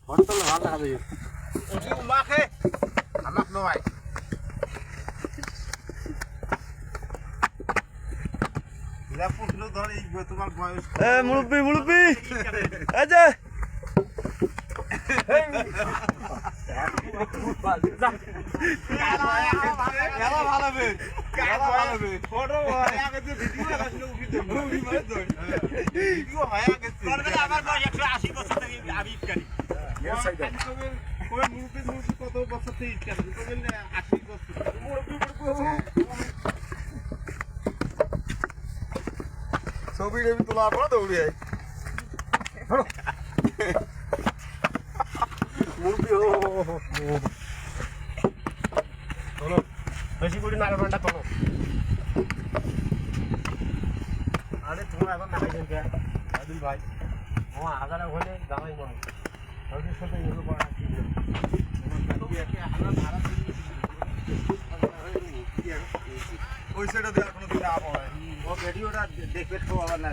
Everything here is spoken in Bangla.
হরতল ভালো দেখা যায় ওটি উমাকে আমাক নয় ইলা পুটলো ধর এই তোমার বয়স এ মুরব্বি এই যে ভালো বে ভালো বে ফটো হয় আগে যে ভিডিও আসলে উঠি দেব মুভি মানে ধর ভিডিও হয় আগে করবে আমার বয়স 180 বছর থেকে আমি ইটকারি কোন মুরব্বি কত বছর থেকে ইটকারি কোন 80 বছর মুরব্বি ছবি রেবি তোলার পর দৌড়ে আই মুরগি ও চলো বেশি করে নাড়া বান্ডা করো আরে তুমি এখন দেখাইছেন কে আদিল ভাই ও আগারা হলে জামাই মানুষ ওদের সাথে এগুলো করা কি ওই সাইডে দেওয়ার কোনো দিন আপ হয় ও ভিডিওটা দেখবে তো আবার না